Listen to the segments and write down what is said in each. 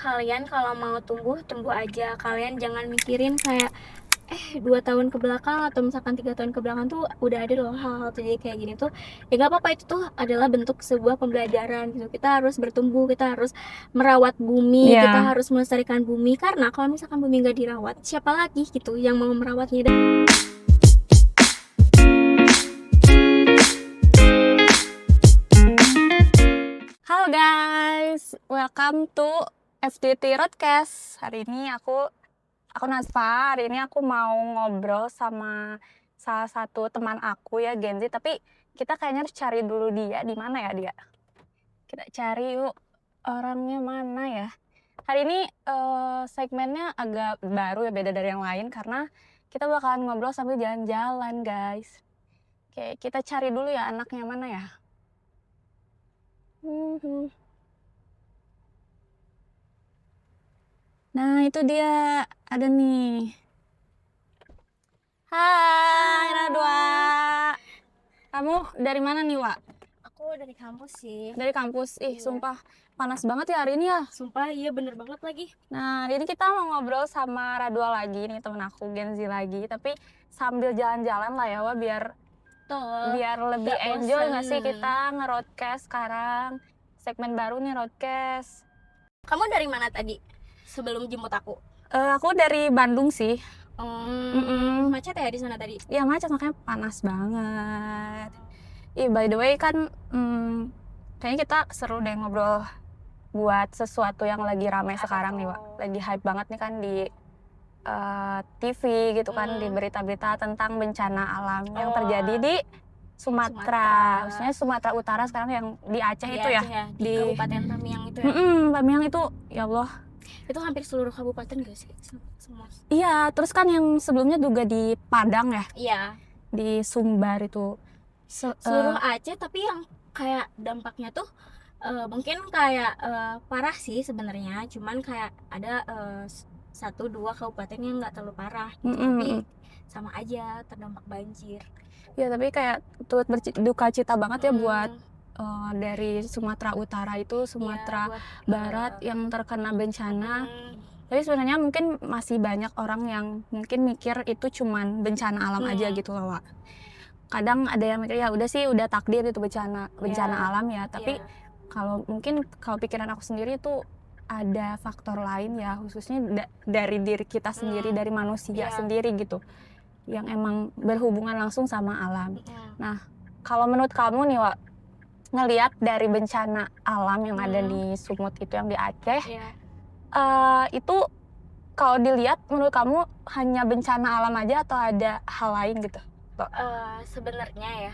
kalian kalau mau tumbuh aja. Kalian jangan mikirin kayak 2 tahun ke belakang atau misalkan 3 tahun ke belakang tuh udah ada loh hal-hal terjadi kayak gini tuh. Ya nggak apa-apa, itu tuh adalah bentuk sebuah pembelajaran gitu. Kita harus bertumbuh, kita harus merawat bumi, kita Iya. harus melestarikan bumi, karena kalau misalkan bumi nggak dirawat, siapa lagi gitu yang mau merawatnya. Halo guys, welcome to FDT Roadcast. Hari ini aku Nazfa. Hari ini aku mau ngobrol sama salah satu teman aku ya, Genzi. Tapi kita kayaknya harus cari dulu dia di mana ya dia. Kita cari yuk orangnya mana ya. Hari ini segmennya agak baru ya, beda dari yang lain karena kita bakalan ngobrol sambil jalan-jalan guys. Oke, kita cari dulu ya anaknya mana ya. Nah, itu dia. Ada nih. Hai, Radwa. Kamu dari mana nih, Wak? Aku dari kampus sih. Dari kampus. Ih, Iya. sumpah panas banget ya hari ini ya. Sumpah iya bener banget lagi. Nah, hari ini kita mau ngobrol sama Radwa lagi nih, temen aku, Genzi lagi. Tapi sambil jalan-jalan lah ya, Wak, biar lebih Gak enjoy bosen. nggak sih kita nge-roadcast sekarang. Segmen baru nih, roadcast. Kamu dari mana tadi sebelum jemput aku? Aku dari Bandung sih. Macet ya di sana tadi? Iya macet, makanya panas banget. By the way kan kayaknya kita seru deh ngobrol buat sesuatu yang lagi ramai sekarang nih, Wak. Lagi hype banget nih kan di TV gitu kan, di berita-berita tentang bencana alam yang terjadi di Sumatera. Maksudnya Sumatera Utara sekarang yang di Aceh Di itu ya. Aceh di Kabupaten Tamiang itu ya. Tamiang itu, ya Allah. Itu hampir seluruh kabupaten gak sih? Semua. Iya, terus kan yang sebelumnya juga di Padang ya. Iya. Di Sumbar itu. Seluruh Aceh, tapi yang kayak dampaknya tuh mungkin kayak parah sih sebenarnya, cuman kayak ada 1-2 kabupaten yang nggak terlalu parah gitu, tapi sama aja terdampak banjir. Ya tapi kayak turut berduka cita banget ya buat dari Sumatera Utara itu, Sumatera Barat yang terkena bencana. Tapi sebenarnya mungkin masih banyak orang yang mungkin mikir itu cuman bencana alam aja gitu loh, Wak. Kadang ada yang mikir ya udah sih, udah takdir itu bencana alam ya. Tapi kalau pikiran aku sendiri itu ada faktor lain ya, khususnya dari diri kita sendiri, dari manusia sendiri gitu, yang emang berhubungan langsung sama alam. Nah, kalau menurut kamu nih, Wak, ngelihat dari bencana alam yang ada di Sumut itu, yang di Aceh, itu kalau dilihat menurut kamu hanya bencana alam aja atau ada hal lain gitu? Sebenarnya ya,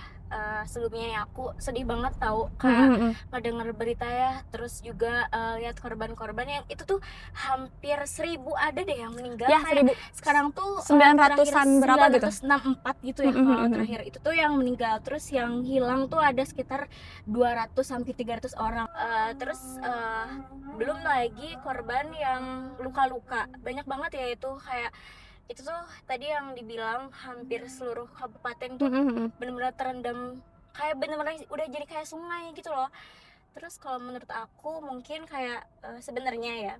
sebelumnya ya aku sedih banget tahu kayak ngedenger berita ya, terus juga lihat korban-korban yang itu tuh hampir 1.000 ada deh yang meninggal ya, kayak 1.000. Sekarang tuh 900-an berapa gitu? 964 gitu ya kalau terakhir itu tuh yang meninggal, terus yang hilang tuh ada sekitar 200 sampai 300 orang. Terus belum lagi korban yang luka-luka banyak banget ya, itu kayak itu tuh tadi yang dibilang hampir seluruh kabupaten tuh benar-benar terendam, kayak benar-benar udah jadi kayak sungai gitu loh. Terus kalau menurut aku mungkin kayak sebenarnya ya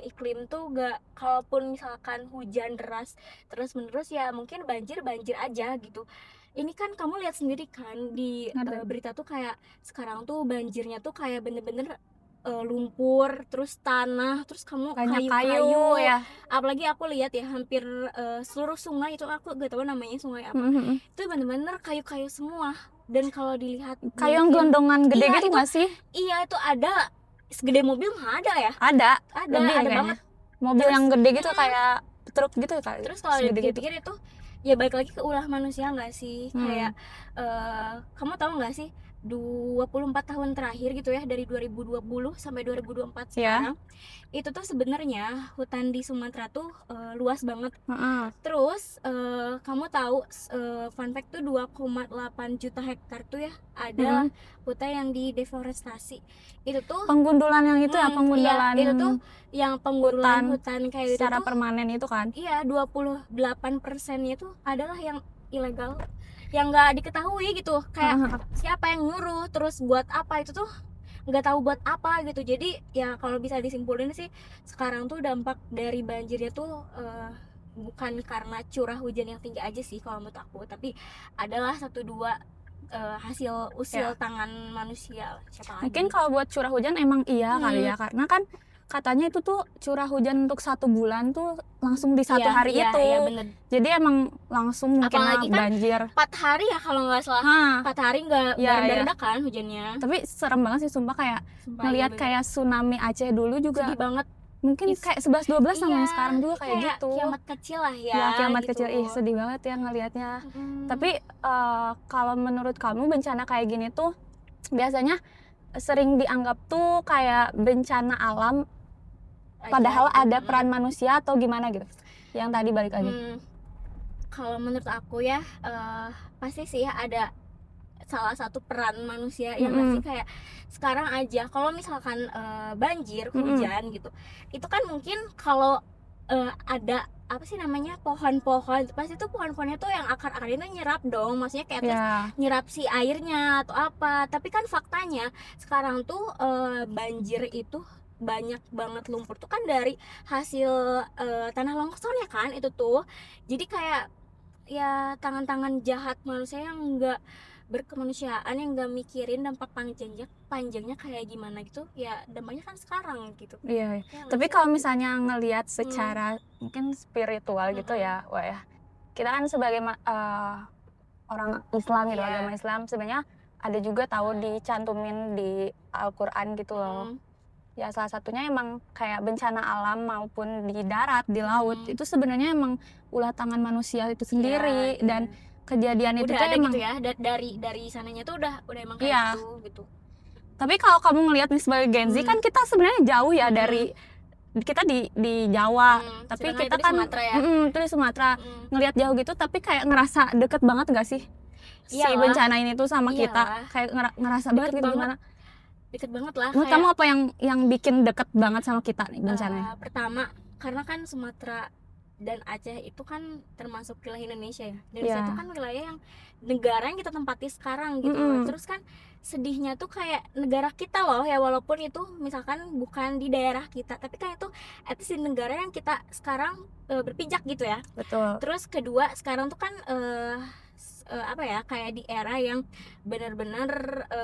iklim tuh gak, kalaupun misalkan hujan deras terus menerus ya mungkin banjir aja gitu. Ini kan kamu lihat sendiri kan di berita tuh kayak sekarang tuh banjirnya tuh kayak bener-bener lumpur, terus tanah, terus kamu kayu-kayu ya. Apalagi aku lihat ya hampir seluruh sungai itu, aku gak tahu namanya sungai apa, itu bener-bener kayu-kayu semua. Dan kalau dilihat kayu yang gelondongan gede gitu nggak sih? Iya, itu ada segede mobil mah ada ya? Ada Lebih ada banget. Mobil terus, yang gede gitu kayak truk gitu kali. Terus kalau dipikir-pikir itu ya balik lagi ke ulah manusia nggak sih? Kayak kamu tahu nggak sih 24 tahun terakhir gitu ya, dari 2020 sampai 2024 sekarang, itu tuh sebenarnya hutan di Sumatera tuh luas banget. Terus kamu tahu fun fact tuh 2,8 juta hektar tuh ya adalah hutan yang dideforestasi. Itu tuh penggundulan yang itu ya, penggundulan itu tuh yang penggundulan hutan kayak secara itu tuh, permanen itu kan. Iya, 28%-nya itu adalah yang ilegal, yang nggak diketahui gitu, kayak siapa yang nyuruh, terus buat apa, itu tuh nggak tahu buat apa gitu. Jadi ya kalau bisa disimpulin sih, sekarang tuh dampak dari banjirnya tuh bukan karena curah hujan yang tinggi aja sih kalau menurut aku, tapi adalah satu dua hasil usil Ya. tangan manusia, siapa Mungkin lagi. kalau buat curah hujan emang iya kali Hmm. ya, karena kan katanya itu tuh curah hujan untuk 1 bulan tuh langsung di satu Iya, hari iya, itu. iya bener. Jadi emang langsung mungkin Apalagi kan banjir. 4 hari ya kalau nggak salah. Hah, 4 hari nggak iya, iya. reda kan hujannya. Tapi serem banget sih sumpah, kayak Sumpah, ngelihat iya bener. kayak tsunami Aceh dulu juga Sedih banget. mungkin kayak 11-12 sama yang Iya, sekarang juga ini kayak gitu. kiamat kecil lah ya. Ya kiamat gitu. kecil, sedih banget ya ngelihatnya. Mm. Tapi kalau menurut kamu bencana kayak gini tuh biasanya sering dianggap tuh kayak bencana alam, padahal Aja, ada peran manusia atau gimana gitu? Yang tadi balik lagi. Kalau menurut aku ya pasti sih ada salah satu peran manusia yang masih kayak sekarang aja kalau misalkan banjir hujan gitu, itu kan mungkin kalau ada apa sih namanya pohon-pohon, pasti tuh pohon-pohonnya tuh yang akar-akarnya tuh nyerap dong, maksudnya kayak terus nyerap si airnya atau apa. Tapi kan faktanya sekarang tuh banjir itu banyak banget lumpur tuh kan dari hasil tanah longsor ya kan itu tuh. Jadi kayak ya tangan-tangan jahat manusia yang enggak berkemanusiaan, yang nggak mikirin dampak panjangnya kayak gimana gitu ya, dampaknya kan sekarang gitu. Iya. Ya, Tapi kalau misalnya ngelihat secara mungkin spiritual gitu ya, wah ya. Kita kan sebagai orang Islam gitu, agama Islam sebenarnya ada juga tahu dicantumin di Al-Qur'an gitu loh. Ya salah satunya emang kayak bencana alam maupun di darat, di laut itu sebenarnya emang ulah tangan manusia itu sendiri. Dan kejadian itu udah tuh ada emang gitu ya, dari sananya tuh udah emang kayak gitu. Tapi kalau kamu ngelihat nih sebagai Gen Z kan kita sebenarnya jauh ya dari kita di Jawa, tapi kita di kan Sumatera ya. itu di Sumatera. Ngelihat jauh gitu tapi kayak ngerasa deket banget gak sih si bencana ini tuh sama kita, kayak ngerasa banget gitu gimana? Deket banget lah. Menurut kamu apa yang bikin deket banget sama kita nih bencananya? Pertama karena kan Sumatera dan Aceh itu kan termasuk wilayah Indonesia ya, dan itu kan wilayah yang negara yang kita tempati sekarang gitu. Terus kan sedihnya tuh kayak negara kita loh ya, walaupun itu misalkan bukan di daerah kita, tapi kan itu etis di negara yang kita sekarang berpijak gitu ya. Betul. Terus kedua, sekarang tuh kan apa ya, kayak di era yang benar-benar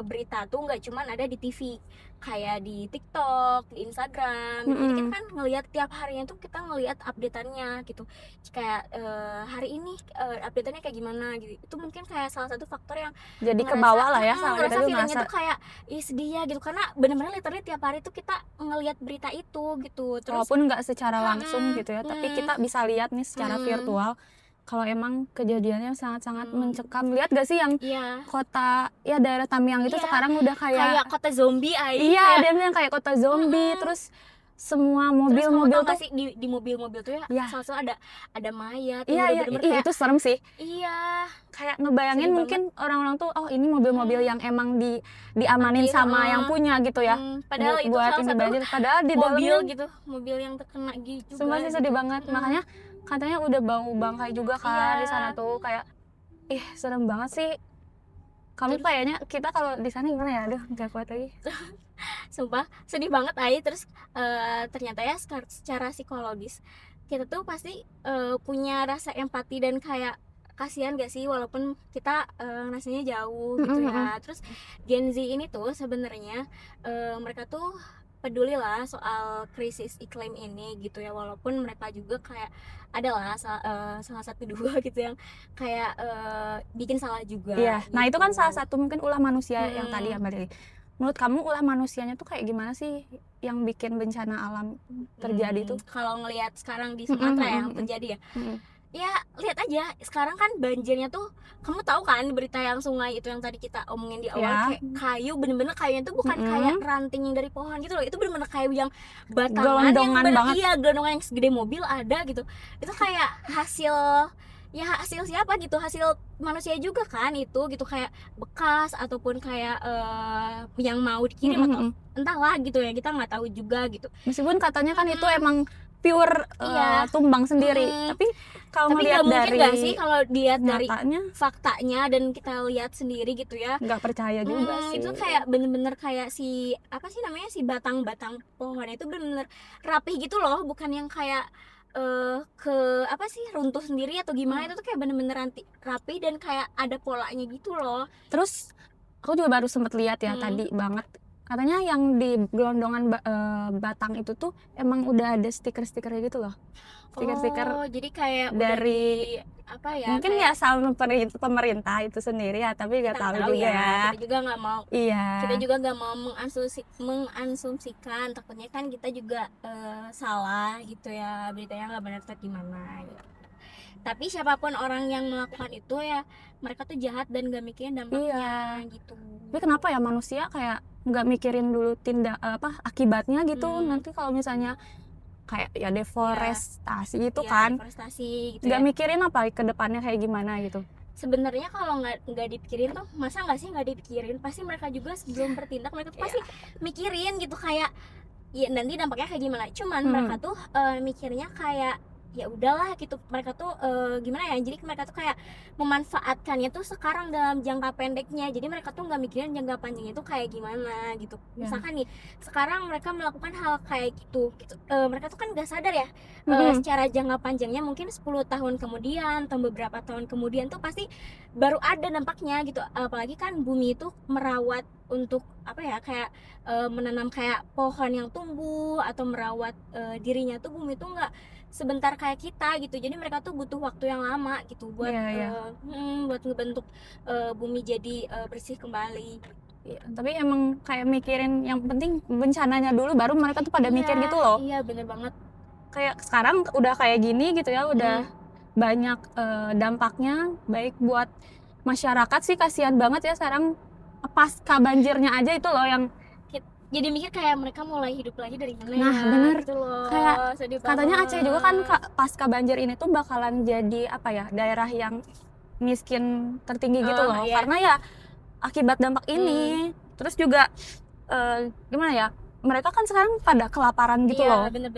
berita tuh nggak cuman ada di TV, kayak di TikTok, di Instagram. Jadi kita kan ngelihat tiap harinya tuh, kita ngelihat updateannya gitu, kayak hari ini updateannya kayak gimana gitu. Itu mungkin kayak salah satu faktor yang jadi ke bawah lah ya, sama kita tuh feelingnya tuh kayak sedih ya gitu, karena benar-benar literally tiap hari tuh kita ngelihat berita itu gitu. Terus walaupun nggak secara langsung gitu ya, tapi kita bisa lihat nih secara virtual kalau emang kejadiannya sangat-sangat mencekam. Lihat gak sih yang kota ya daerah Tamiang itu sekarang udah kayak kota zombie aja. Iya, dia bilang kayak kota zombie. Terus semua mobil-mobil tuh sih di mobil-mobil tuh ya selalu ada mayat. Iya, itu serem sih. Iya, kayak ngebayangin mungkin orang-orang tuh ini mobil-mobil yang emang diamanin sama yang punya gitu ya. Padahal itu buat salah ini satu banjir, padahal di mobil dalamnya gitu, mobil yang terkena gitu. Sumpah sih sedih banget. Makanya katanya udah bau bangkai juga kan di sana tuh, kayak serem banget sih. Kamu kayaknya kita kalau di sana gimana ya? Aduh, nggak kuat lagi. Sumpah sedih banget aja. Terus ternyata ya secara psikologis kita tuh pasti punya rasa empati dan kayak kasihan gak sih, walaupun kita rasanya jauh gitu ya. Terus Gen Z ini tuh sebenarnya mereka tuh peduli lah soal krisis iklim ini gitu ya, walaupun mereka juga kayak adalah salah satu dua gitu yang kayak bikin salah juga. Iya. Nah gitu. itu kan salah satu mungkin ulah manusia yang tadi ya Mbak Lili. Menurut kamu ulah manusianya tuh kayak gimana sih yang bikin bencana alam terjadi tuh? Kalau ngelihat sekarang di Sumatera yang terjadi ya, ya lihat aja sekarang kan banjirnya tuh, kamu tahu kan berita yang sungai itu yang tadi kita omongin di awal, kayak kayu, bener-bener kayunya tuh bukan kayak ranting yang dari pohon gitu loh, itu bener-bener kayu yang batangan yang banget. Iya, gelondongan yang segede mobil ada gitu. Itu kayak hasil siapa gitu, hasil manusia juga kan itu gitu, kayak bekas ataupun kayak yang mau dikirim atau entahlah gitu ya, kita nggak tahu juga gitu. Meskipun katanya kan itu emang pure Iya. tumbang sendiri. Mm-mm. Tapi kalau Tapi ngelihat nggak mungkin dari nggak sih kalau dilihat dari nyatanya faktanya dan kita lihat sendiri gitu ya. nggak percaya juga sih. Itu kayak bener-bener kayak si apa sih namanya, si batang-batang pohon itu bener-bener rapih gitu loh, bukan yang kayak ke apa sih, runtuh sendiri atau gimana. Itu tuh kayak bener-bener rapi dan kayak ada polanya gitu loh. Terus aku juga baru sempet lihat ya tadi banget, katanya yang di gelondongan batang itu tuh emang udah ada stiker-stikernya gitu loh. Stiker-stiker Jadi kayak dari apa ya, mungkin ya sama pemerintah itu sendiri ya, tapi nggak tahu juga ya. kita juga nggak mau Iya. kita juga nggak mau mengasumsikan, takutnya kan kita juga salah gitu ya, beritanya nggak benar atau gimana gitu. Tapi siapapun orang yang melakukan itu ya, mereka tuh jahat dan gak mikirin dampaknya gitu. Tapi kenapa ya manusia kayak nggak mikirin dulu akibatnya gitu. Nanti kalau misalnya kayak ya deforestasi gitu kan, deforestasi gitu nggak ya. mikirin apa ke depannya kayak gimana gitu. Sebenarnya kalau nggak dipikirin tuh, masa nggak sih nggak dipikirin, pasti mereka juga sebelum bertindak mereka tuh pasti mikirin gitu, kayak ya nanti dampaknya kayak gimana. Cuman mereka tuh mikirnya kayak ya udahlah gitu. Mereka tuh gimana ya, jadi mereka tuh kayak memanfaatkannya tuh sekarang dalam jangka pendeknya, jadi mereka tuh nggak mikirin jangka panjangnya tuh kayak gimana gitu. Misalkan nih sekarang mereka melakukan hal kayak gitu, mereka tuh kan nggak sadar ya secara jangka panjangnya mungkin 10 tahun kemudian atau beberapa tahun kemudian tuh pasti baru ada dampaknya gitu. Apalagi kan bumi itu merawat untuk apa ya, kayak menanam kayak pohon yang tumbuh atau merawat dirinya tuh, bumi tuh nggak sebentar kayak kita gitu. Jadi mereka tuh butuh waktu yang lama gitu buat buat ngebentuk bumi jadi bersih kembali. Tapi emang kayak mikirin yang penting bencananya dulu, baru mereka tuh pada mikir gitu loh. Iya bener banget. Kayak sekarang udah kayak gini gitu ya, udah banyak dampaknya baik buat masyarakat sih. Kasihan banget ya sekarang pasca banjirnya aja itu loh yang jadi mikir kayak mereka mulai hidup lagi dari mana. Nah, bener. Gitu loh. Kayak sedih katanya banget. Aceh juga kan pasca banjir ini tuh bakalan jadi apa ya, daerah yang miskin tertinggi gitu loh. Karena ya akibat dampak ini. Terus juga gimana ya, mereka kan sekarang pada kelaparan gitu loh. Bener.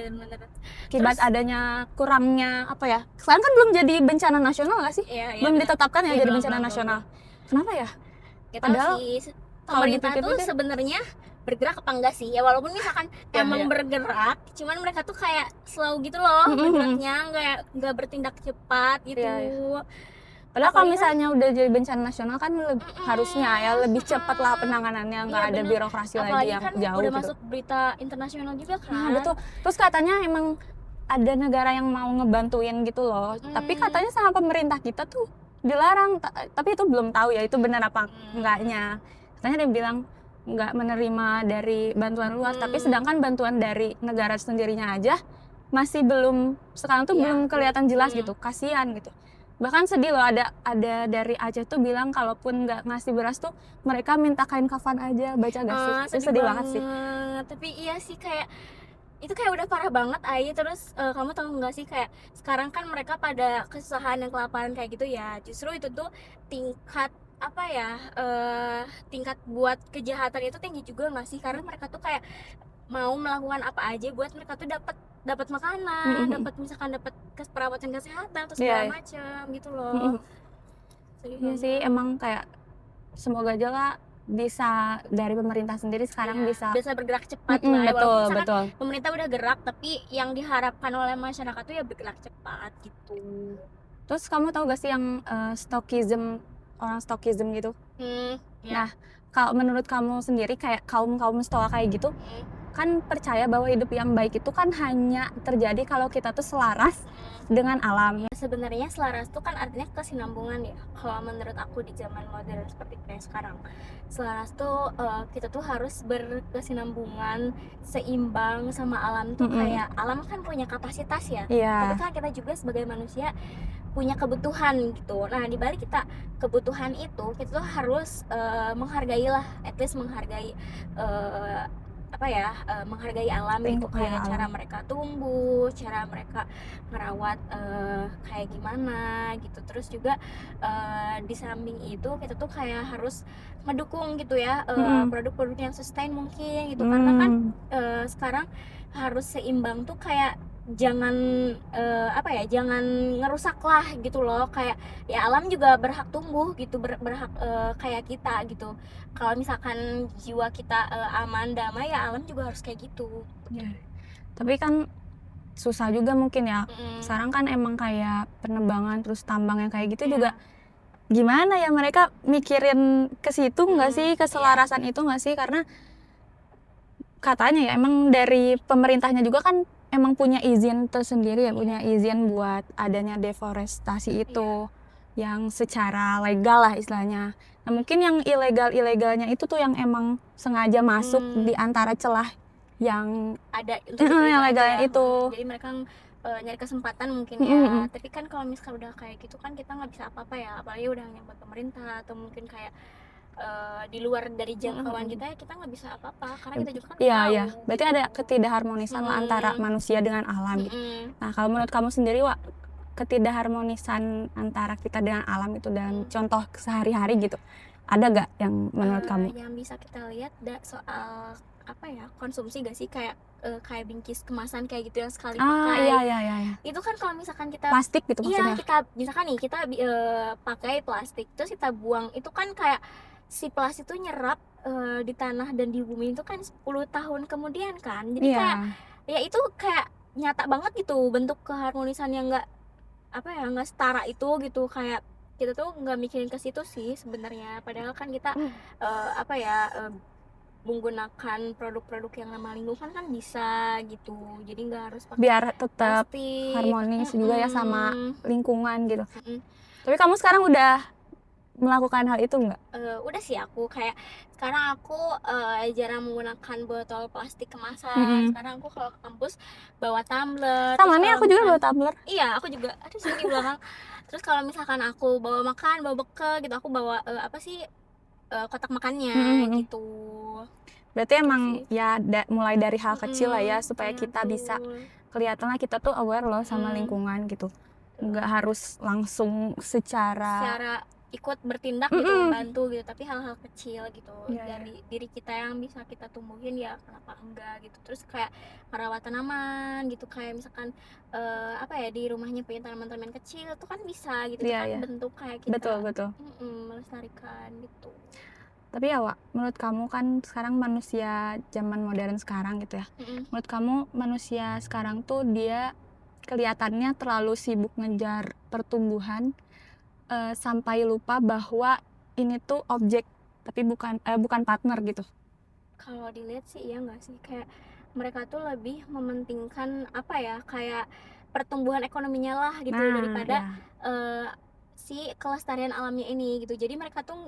Akibat adanya kurangnya apa ya, sekarang kan belum jadi bencana nasional gak sih? Belum ditetapkan ya jadi bencana nasional. Kenapa ya? Padahal pemerintah tuh sebenarnya bergerak apa enggak sih ya, walaupun misalkan emang bergerak, cuman mereka tuh kayak slow gitu loh bergeraknya, nggak bertindak cepat gitu. Padahal kalau misalnya udah jadi bencana nasional kan harusnya ya lebih cepat lah penanganannya, nggak ada birokrasi lagi yang kan jauh udah gitu. masuk berita internasional juga kan. Nah, betul. Terus katanya emang ada negara yang mau ngebantuin gitu loh, tapi katanya sama pemerintah kita tuh dilarang. Tapi itu belum tahu ya itu benar apa enggaknya. Katanya dia bilang nggak menerima dari bantuan luar, tapi sedangkan bantuan dari negara sendirinya aja masih belum, sekarang tuh belum kelihatan jelas gitu. Kasihan gitu. Bahkan sedih loh, ada dari Aceh tuh bilang kalaupun nggak ngasih beras tuh mereka minta kain kafan aja. Baca gak sih? Itu sedih banget sih. Tapi iya sih, kayak itu kayak udah parah banget Ai. Terus kamu tahu nggak sih, kayak sekarang kan mereka pada kesusahan dan kelaparan kayak gitu ya, justru itu tuh tingkat apa ya, tingkat buat kejahatan itu tinggi juga nggak sih, karena mereka tuh kayak mau melakukan apa aja buat mereka tuh dapat makanan, dapat perawatan kesehatan atau segala macam gitu loh. Iya sih, emang kayak semoga aja lah bisa dari pemerintah sendiri sekarang bisa bergerak cepat lah. Betul. Pemerintah udah gerak, tapi yang diharapkan oleh masyarakat tuh ya bergerak cepat gitu. Terus kamu tahu gak sih yang orang stokism gitu? Nah, kalau menurut kamu sendiri kayak kaum stoa kayak gitu kan percaya bahwa hidup yang baik itu kan hanya terjadi kalau kita tuh selaras dengan alam. Sebenarnya selaras tuh kan artinya kesinambungan ya. Kalau menurut aku di zaman modern seperti kayak sekarang, selaras tuh kita tuh harus berkesinambungan, seimbang sama alam tuh. Kayak alam kan punya kapasitas ya, tapi kan kita juga sebagai manusia punya kebutuhan gitu. Nah, di balik kita kebutuhan itu, kita tuh harus menghargai lah, at least menghargai menghargai alam gitu, kayak cara mereka tumbuh, cara mereka merawat kayak gimana gitu. Terus juga di samping itu kita tuh kayak harus mendukung gitu ya produk-produk yang sustain mungkin gitu, karena kan sekarang harus seimbang tuh, kayak jangan jangan ngerusak lah gitu loh, kayak ya alam juga berhak tumbuh gitu, berhak kayak kita gitu. Kalau misalkan jiwa kita aman damai, ya alam juga harus kayak gitu. Ya. Tapi kan susah juga mungkin ya. Sekarang kan emang kayak penebangan terus tambang yang kayak gitu juga gimana ya, mereka mikirin ke situ nggak sih, keselarasan itu nggak sih? Karena katanya ya emang dari pemerintahnya juga kan emang punya izin tersendiri ya, punya izin buat adanya deforestasi itu yang secara legal lah istilahnya. Nah mungkin yang ilegalnya itu tuh yang emang sengaja masuk di antara celah yang ada yang legalnya itu. Jadi mereka nyari kesempatan mungkin ya. Tapi kan kalau misalkan udah kayak gitu kan kita nggak bisa apa-apa ya, apalagi udah nyampe pemerintah atau mungkin kayak di luar dari jangkauan kita, ya kita nggak bisa apa-apa karena kita juga kan tahu. Iya. Berarti ada ketidakharmonisan lah antara manusia dengan alam. Nah kalau menurut kamu sendiri, Wak, ketidakharmonisan antara kita dengan alam itu dan contoh sehari-hari gitu, ada gak yang menurut kamu? Yang bisa kita lihat soal konsumsi gak sih, kayak bingkis kemasan kayak gitu yang sekali pakai. Iya. Itu kan kalau misalkan kita Plastik gitu maksudnya. Iya, kita misalkan nih kita pakai plastik terus kita buang, itu kan kayak si plastik itu nyerap di tanah dan di bumi itu kan 10 tahun kemudian kan. Jadi kayak ya itu kayak nyata banget gitu bentuk keharmonisan yang nggak setara itu gitu. Kayak kita tuh nggak mikirin ke situ sih sebenarnya, padahal kan kita menggunakan produk-produk yang ramah lingkungan kan bisa gitu, jadi nggak harus pakai biar tetap plastik. harmonis juga ya sama lingkungan gitu. Tapi kamu sekarang udah melakukan hal itu nggak? Udah sih, aku kayak sekarang aku jarang menggunakan botol plastik kemasan. Sekarang aku kalau ke kampus bawa tumbler. Sama nih, aku juga bawa tumbler. Iya, aku juga ada sini di belakang. Terus kalau misalkan aku bawa makan, bawa bekal gitu, aku bawa kotak makannya gitu. Berarti emang ya mulai dari hal kecil lah ya, supaya kita bisa kelihatan lah kita tuh aware loh sama lingkungan gitu. Nggak harus langsung secara ikut bertindak gitu, membantu gitu, tapi hal-hal kecil gitu dari diri kita yang bisa kita tumbuhin, ya kenapa enggak gitu. Terus kayak merawat tanaman gitu, kayak misalkan di rumahnya punya tanaman-tanaman kecil tuh kan bisa gitu, kan bentuk kayak kita betul melestarikan gitu. Tapi ya, Wak, menurut kamu kan sekarang manusia zaman modern sekarang gitu ya, menurut kamu manusia sekarang tuh dia kelihatannya terlalu sibuk ngejar pertumbuhan sampai lupa bahwa ini tuh objek tapi bukan partner gitu. Kalau dilihat sih iya nggak sih, kayak mereka tuh lebih mementingkan kayak pertumbuhan ekonominya lah gitu, daripada si kelestarian alamnya ini gitu. Jadi mereka tuh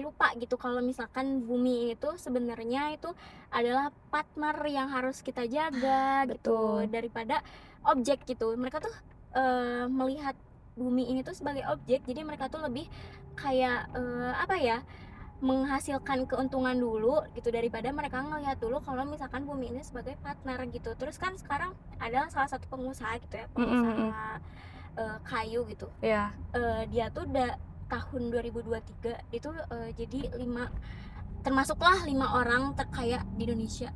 lupa gitu kalau misalkan bumi itu sebenarnya itu adalah partner yang harus kita jaga gitu, daripada objek gitu. Mereka tuh melihat bumi ini tuh sebagai objek, jadi mereka tuh lebih kayak menghasilkan keuntungan dulu gitu, daripada mereka ngelihat dulu kalau misalkan bumi ini sebagai partner gitu. Terus kan sekarang adalah salah satu pengusaha gitu ya, pengusaha kayu gitu. Dia tuh udah tahun 2023 itu jadi termasuklah 5 orang terkaya di Indonesia.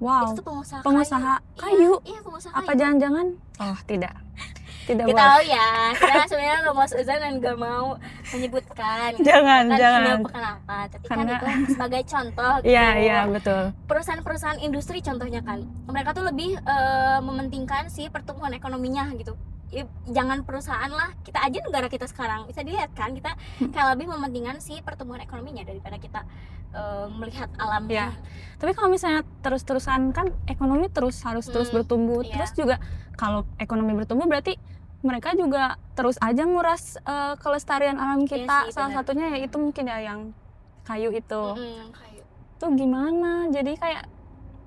Wow. Itu tuh pengusaha kayu. Iya, pengusaha apa kayu. Jangan-jangan tidak Kita boleh. tahu ya, kita sebenarnya nggak mau seuzon dan nggak mau menyebutkan jangan kenapa, tapi kan itu sebagai contoh gitu. Iya betul. Perusahaan-perusahaan industri contohnya kan, mereka tuh lebih mementingkan si pertumbuhan ekonominya gitu. Jangan perusahaan lah, kita aja negara kita sekarang bisa dilihat kan, kita kayak lebih mementingkan si pertumbuhan ekonominya daripada kita melihat alamnya. Tapi kalau misalnya terus-terusan kan ekonomi harus terus bertumbuh, terus juga kalau ekonomi bertumbuh berarti mereka juga terus aja nguras kelestarian alam kita. Salah satunya ya itu mungkin ya yang kayu itu. Kayu. Tuh gimana? Jadi kayak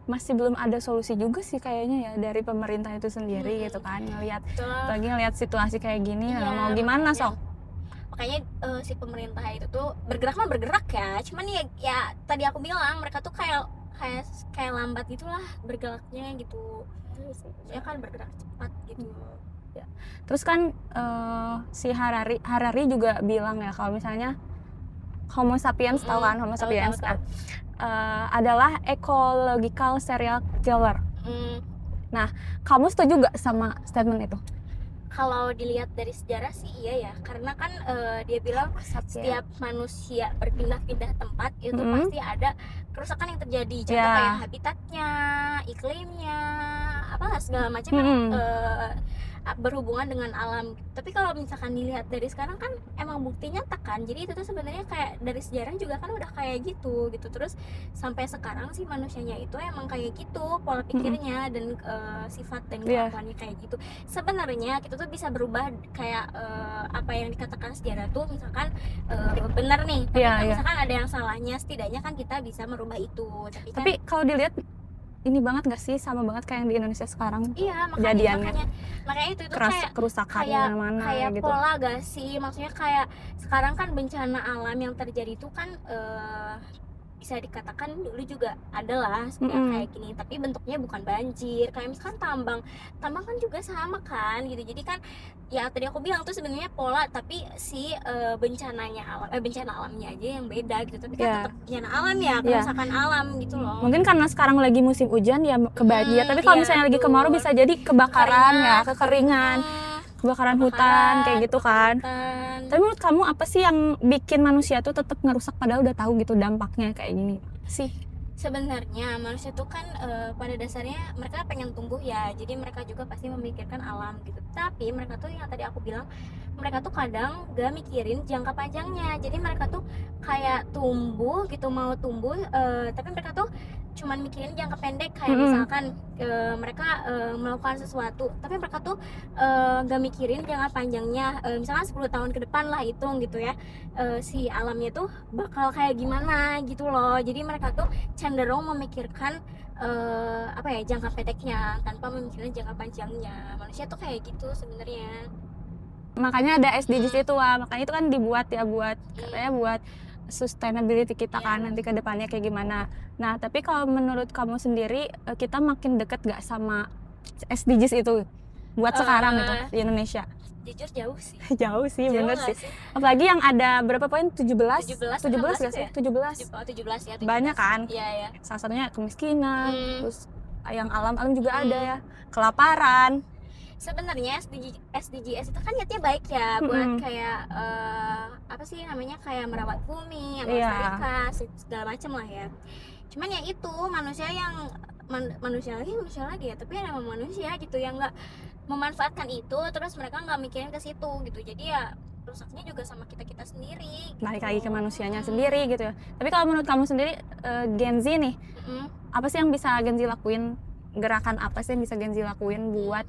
masih belum ada solusi juga sih kayaknya ya dari pemerintah itu sendiri gitu kan, ngelihat situasi kayak gini. Mau gimana sok? Makanya si pemerintah itu tuh bergerak ya, cuman ya tadi aku bilang mereka tuh kayak lambat gitulah bergeraknya gitu. Ya kan bergerak cepat gitu. Terus kan si Harari juga bilang ya kalau misalnya Homo sapiens, tahu kan Homo sapiens? Adalah ecological serial killer. Nah, kamu setuju gak sama statement itu? Kalau dilihat dari sejarah sih iya ya, karena kan dia bilang setiap manusia berpindah-pindah tempat itu pasti ada kerusakan yang terjadi. Contoh kayak habitatnya, iklimnya, apa segala macam yang berhubungan dengan alam. Tapi kalau misalkan dilihat dari sekarang kan emang buktinya nyata kan. Jadi itu tuh sebenarnya kayak dari sejarah juga kan udah kayak gitu. Terus sampai sekarang sih manusianya itu emang kayak gitu pola pikirnya dan sifat dan kelakuannya kayak gitu. Sebenarnya kita tuh bisa berubah kayak apa yang dikatakan sejarah tuh misalkan benar nih, tapi kan misalkan ada yang salahnya, setidaknya kan kita bisa merubah itu. Tapi kalau dilihat ini banget gak sih, sama banget kayak yang di Indonesia sekarang? Iya, kejadiannya makanya itu kayak kerusakan mana kayak gitu. Pola gak sih, maksudnya kayak sekarang kan bencana alam yang terjadi itu kan bisa dikatakan dulu juga adalah kayak gini, tapi bentuknya bukan banjir. Kayak misalkan tambang kan juga sama kan gitu. Jadi kan ya tadi aku bilang tuh sebenarnya pola, tapi si bencana alamnya aja yang beda gitu. Tapi kan tetap bencana alam ya, kerusakan alam gitu loh. Mungkin karena sekarang lagi musim hujan ya kebanjir, tapi kalau misalnya lagi kemarau bisa jadi kebakaran, kekeringan, kebakaran hutan kayak gitu kan. Tapi menurut kamu apa sih yang bikin manusia tuh tetap ngerusak padahal udah tahu gitu dampaknya kayak gini sih? Sebenarnya manusia tuh kan pada dasarnya mereka pengen tumbuh ya, jadi mereka juga pasti memikirkan alam gitu. Tapi mereka tuh yang tadi aku bilang, mereka tuh kadang gak mikirin jangka panjangnya. Jadi mereka tuh kayak tumbuh gitu, mau tumbuh, tapi mereka tuh cuman mikirin jangka pendek. Kayak misalkan mereka melakukan sesuatu, tapi mereka tuh gak mikirin jangka panjangnya. Misalkan 10 tahun ke depan lah hitung gitu ya, si alamnya tuh bakal kayak gimana gitu loh. Jadi mereka tuh cenderung memikirkan apa ya, jangka pendeknya tanpa memikirkan jangka panjangnya. Manusia tuh kayak gitu sebenarnya. Makanya ada SDGs itu, makanya itu kan dibuat ya buat katanya buat sustainability kita kan nanti ke depannya kayak gimana. Nah, tapi kalau menurut kamu sendiri kita makin deket gak sama SDGs itu buat sekarang gitu di Indonesia? Jujur jauh sih. Jauh sih, bener sih. Apalagi yang ada berapa poin? 17 gak sih? 17 ya. Banyak kan? Iya. Salah satunya kemiskinan, terus yang alam juga ada ya, kelaparan. Sebenarnya SDGs itu kan niatnya baik ya, buat kayak apa sih namanya, kayak merawat bumi, melestarikan segala macam lah ya. Cuman ya itu manusia lagi ya, tapi ada manusia gitu yang nggak memanfaatkan itu, terus mereka nggak mikirin ke situ gitu. Jadi ya rusaknya juga sama kita sendiri gitu. Balik lagi ke manusianya sendiri gitu ya. Tapi kalau menurut kamu sendiri Gen Z nih, apa sih yang bisa Gen Z lakuin, gerakan apa sih yang bisa Gen Z lakuin buat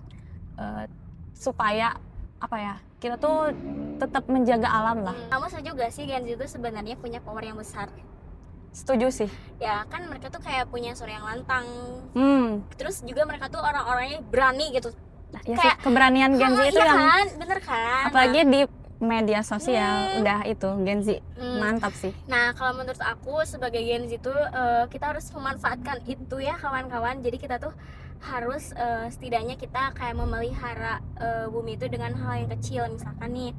supaya apa ya, kita tuh tetap menjaga alam lah. Kamu setuju gak sih Gen Z itu sebenarnya punya power yang besar? Setuju sih. Ya kan mereka tuh kayak punya suara yang lantang. Terus juga mereka tuh orang-orangnya berani gitu. Nah, ya kayak sih, keberanian Gen Z itu iya yang kan? Bener kan? Apalagi di media sosial udah itu Gen Z mantap sih. Nah, kalau menurut aku sebagai Gen Z itu kita harus memanfaatkan itu ya kawan-kawan. Jadi kita tuh harus setidaknya kita kayak memelihara bumi itu dengan hal yang kecil. Misalkan nih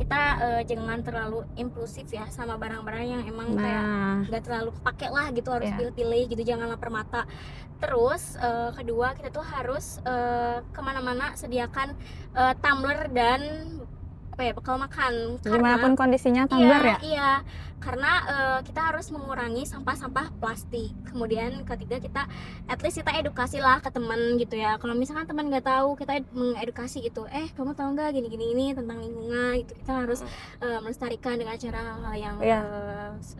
kita jangan terlalu impulsif ya sama barang-barang yang emang kayak nggak terlalu pakai lah gitu, harus pilih-pilih gitu, jangan lapar mata. Terus kedua, kita tuh harus kemana-mana sediakan tumbler dan bekal makan. Dimanapun kondisinya tumbler ya? Iya, karena kita harus mengurangi sampah-sampah plastik. Kemudian ketiga, kita at least kita edukasi lah ke teman gitu ya. Kalau misalkan teman nggak tahu, kita mengedukasi gitu. Kamu tahu nggak gini-gini ini tentang lingkungan gitu. Kita harus melestarikan dengan cara hal yang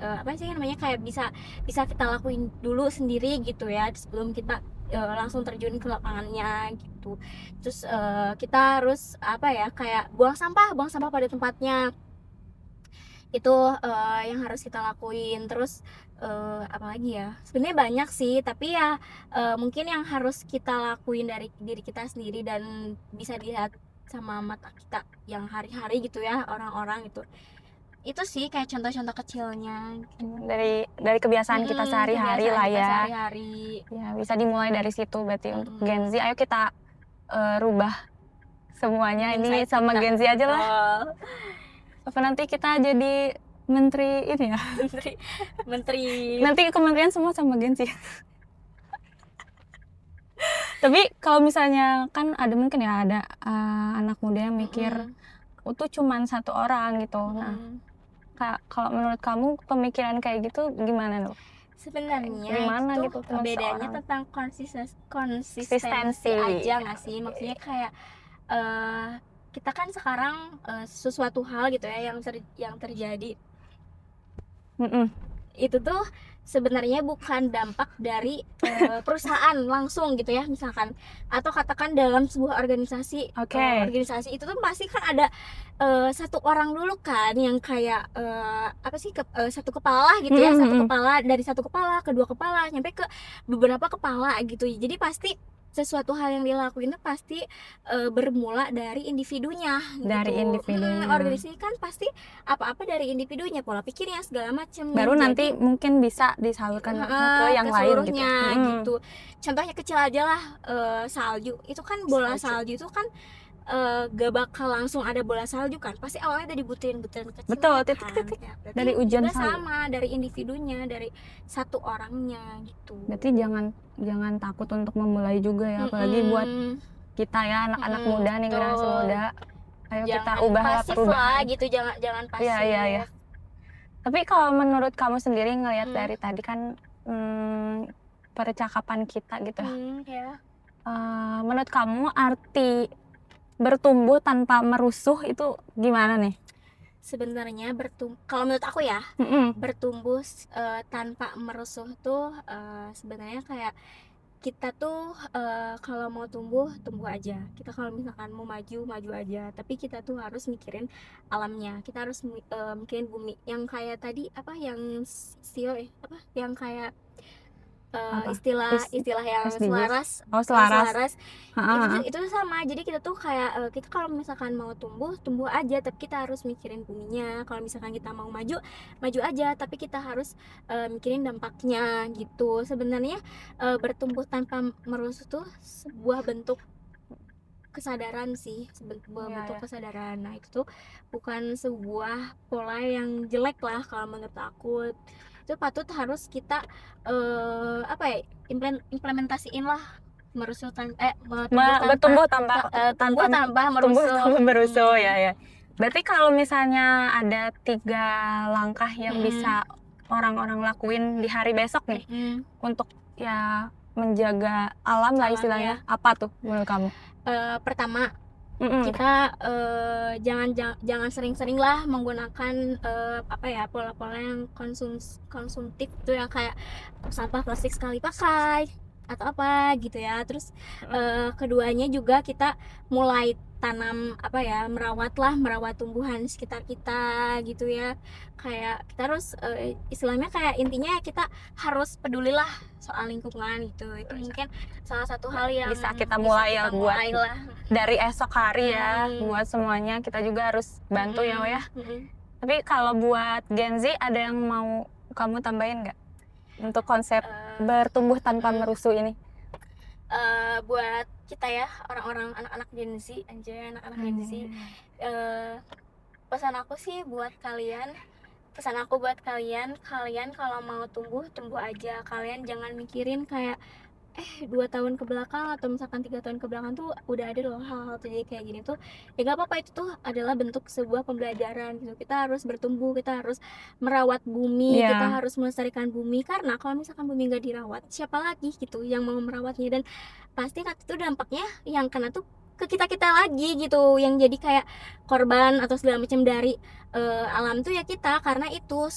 apa sih namanya, kayak bisa kita lakuin dulu sendiri gitu ya, sebelum kita langsung terjun ke lapangannya gitu. Terus kita harus apa ya, kayak buang sampah pada tempatnya. Itu yang harus kita lakuin. Terus apalagi ya, sebenarnya banyak sih, tapi ya mungkin yang harus kita lakuin dari diri kita sendiri dan bisa dilihat sama mata kita yang hari-hari gitu ya, orang-orang itu sih kayak contoh-contoh kecilnya dari kebiasaan kita sehari-hari lah ya. Ya bisa dimulai dari situ berarti. Untuk Gen Z, ayo kita rubah semuanya ini sama Gen Z aja lah. Apa nanti kita jadi menteri ini ya? Menteri nanti kementerian semua sama Gen Z. Tapi kalau misalnya kan ada mungkin ya ada anak muda yang mikir itu cuman satu orang gitu. Nah, kalau menurut kamu pemikiran kayak gitu gimana loh? Sebenarnya Gimana itu gitu cuman bedanya seorang? tentang konsistensi Konsistensi. aja nggak sih? Maksudnya kayak kita kan sekarang sesuatu hal gitu ya yang terjadi Mm-mm. itu tuh sebenarnya bukan dampak dari perusahaan langsung gitu ya misalkan, atau katakan dalam sebuah organisasi. Oke. Organisasi itu tuh pasti kan ada satu orang dulu kan yang kayak apa sih satu kepala gitu ya, satu kepala, dari satu kepala, kedua kepala, sampai ke beberapa kepala gitu. Jadi pasti sesuatu hal yang dilakuin itu pasti bermula dari individunya Dari gitu. individunya. Organisasi kan pasti apa-apa dari individunya, pola pikirnya segala macam. Baru Jadi, nanti mungkin bisa disalurkan ke yang lain gitu. seluruhnya gitu. Contohnya kecil aja lah, salju. Itu kan bola salju itu kan gak bakal langsung ada bola salju kan. Pasti awalnya dari butiran-butiran kecil. Betul, kan? titik-titik. Ya, Dari hujan juga salju. sama dari individunya, dari satu orangnya gitu. Berarti jangan takut untuk memulai juga ya, apalagi buat kita ya anak-anak muda nih, generasi muda. Ayo kita ubah perubahan gitu, jangan pasif. Iya. Tapi kalau menurut kamu sendiri ngelihat dari tadi kan percakapan kita gitu ya. Menurut kamu arti bertumbuh tanpa merusuh itu gimana nih? Sebenarnya kalau menurut aku ya, bertumbuh tanpa merusuh tuh sebenarnya kayak kita tuh kalau mau tumbuh aja. Kita kalau misalkan mau maju aja. Tapi kita tuh harus mikirin alamnya. Kita harus mikirin bumi. Yang kayak tadi apa yang yang kayak istilah yang selaras. Selaras. Itu sama. Jadi kita tuh kayak kita kalau misalkan mau tumbuh aja, tapi kita harus mikirin buminya. Kalau misalkan kita mau maju aja, tapi kita harus mikirin dampaknya gitu. Sebenarnya bertumbuh tanpa merusuh tuh sebuah bentuk kesadaran sih, sebuah bentuk kesadaran. Nah, itu tuh bukan sebuah pola yang jelek lah kalau menurut aku. Itu patut harus kita implementasiin lah, bertumbuh tanpa merusuh. Ya. Berarti kalau misalnya ada 3 langkah yang bisa orang-orang lakuin di hari besok nih untuk ya menjaga alam lah istilahnya, apa tuh menurut kamu? Pertama, kita jangan sering-sering lah menggunakan pola-pola yang konsumtif tuh, yang kayak sampah plastik sekali pakai atau apa gitu ya. Terus keduanya juga kita mulai tanam merawat tumbuhan sekitar kita gitu ya. Kayak kita harus istilahnya kayak intinya kita harus pedulilah soal lingkungan gitu. Itu mungkin salah satu hal yang bisa kita mulai buat lah dari esok hari ya. Buat semuanya kita juga harus bantu ya. Tapi kalau buat Gen Z ada yang mau kamu tambahin nggak untuk konsep bertumbuh tanpa merusuh ini? Buat kita ya, orang-orang anak-anak Gen Z, anak-anak Gen Z, pesan aku buat kalian kalau mau tumbuh aja. Kalian jangan mikirin kayak 2 tahun ke belakang atau misalkan 3 tahun ke belakang tuh udah ada loh hal-hal terjadi kayak gini tuh, ya gak apa-apa. Itu tuh adalah bentuk sebuah pembelajaran gitu. Kita harus bertumbuh, kita harus merawat bumi, kita harus melestarikan bumi, karena kalau misalkan bumi gak dirawat, siapa lagi gitu yang mau merawatnya. Dan pasti itu dampaknya yang kena tuh ke kita lagi gitu, yang jadi kayak korban atau segala macam dari alam tuh ya kita, karena itu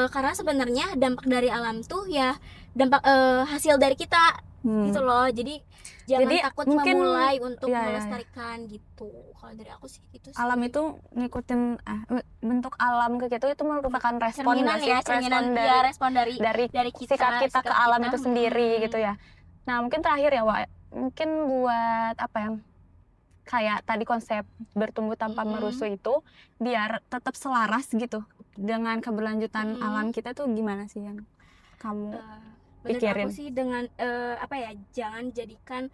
karena sebenarnya dampak dari alam tuh ya dampak hasil dari kita gitu loh. Jadi jangan takut memulai untuk melestarikan gitu. Kalau dari aku sih gitu sih. Alam itu ngikutin bentuk alam ke kita itu merupakan respon dari sikap kita ke alam itu sendiri gitu ya. Nah, mungkin terakhir ya, Wak, mungkin buat apa ya, kayak tadi konsep bertumbuh tanpa merusuh itu biar tetap selaras gitu dengan keberlanjutan alam kita tuh gimana sih yang kamu pikirin? Menurut aku sih dengan jangan jadikan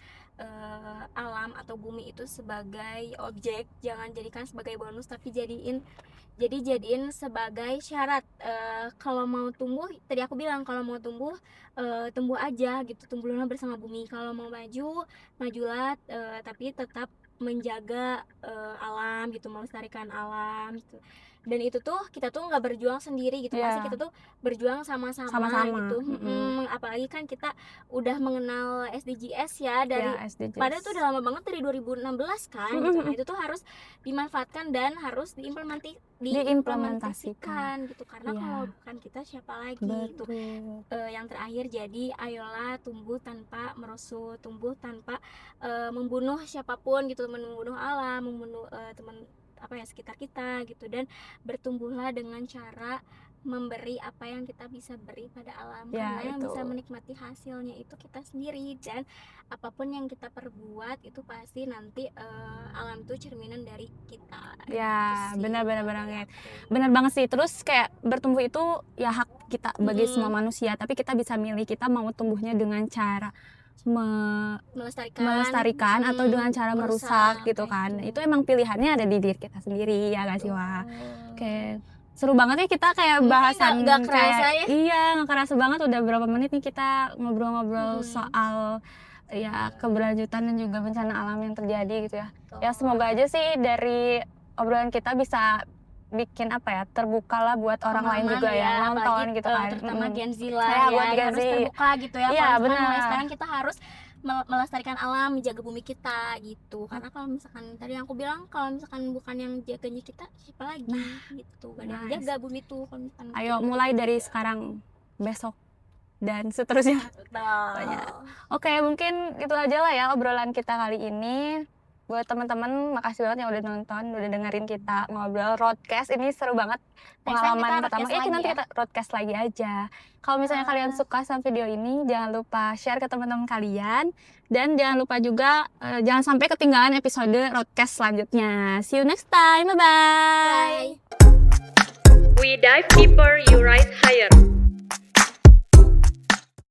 alam atau bumi itu sebagai objek, jangan jadikan sebagai bonus, tapi jadiin sebagai syarat. Kalau mau tumbuh, tadi aku bilang kalau mau tumbuh tumbuh aja gitu, tumbuhlah bersama bumi. Kalau mau maju, majulah, tapi tetap menjaga alam gitu, melestarikan alam gitu. Dan itu tuh kita tuh nggak berjuang sendiri gitu, pasti kita tuh berjuang sama-sama gitu. Apalagi kan kita udah mengenal SDGs ya dari SDGs. padahal tuh udah lama banget, dari 2016 kan gitu. Nah, itu tuh harus dimanfaatkan dan harus diimplementasikan gitu, karena kalau bukan kita siapa lagi gitu. Yang terakhir, jadi ayolah tumbuh tanpa merosot, tumbuh tanpa membunuh siapapun gitu, membunuh alam, membunuh teman sekitar kita gitu, dan bertumbuhlah dengan cara memberi apa yang kita bisa beri pada alam, karena yang bisa menikmati hasilnya itu kita sendiri. Dan apapun yang kita perbuat itu pasti nanti alam tuh cerminan dari kita. Benar banget. Benar banget sih. Terus kayak bertumbuh itu ya hak kita bagi semua manusia, tapi kita bisa milih kita mau tumbuhnya dengan cara melestarikan atau dengan cara merusak gitu kan. Itu emang pilihannya ada di diri kita sendiri, ya gak sih Wah? Oke, seru banget ya kita kayak bahasan gak kerasa ya. Gak kerasa banget, udah berapa menit nih kita ngobrol-ngobrol soal ya keberlanjutan dan juga bencana alam yang terjadi gitu ya. Ya semoga aja sih dari obrolan kita bisa bikin terbuka lah buat orang lain juga ya, nonton gitu kan, terutama Gen Z lah buat Gen Z harus terbuka gitu ya. Benar. Mulai sekarang kita harus melestarikan alam, menjaga bumi kita gitu, karena kalau misalkan tadi yang aku bilang, kalau misalkan bukan yang jaganya kita, siapa lagi gitu, gak ada yang jaga bumi tuh kalau misalkan ayo mulai dari sekarang, besok dan seterusnya. Oke, mungkin itu aja lah ya obrolan kita kali ini. Buat teman-teman, makasih banget yang udah nonton, udah dengerin kita ngobrol roadcast. Ini seru banget, pengalaman pertama. Nanti kita roadcast lagi aja. Kalau misalnya kalian suka sama video ini, jangan lupa share ke teman-teman kalian. Dan jangan lupa juga, jangan sampai ketinggalan episode roadcast selanjutnya. See you next time, bye-bye! We dive deeper, you rise higher.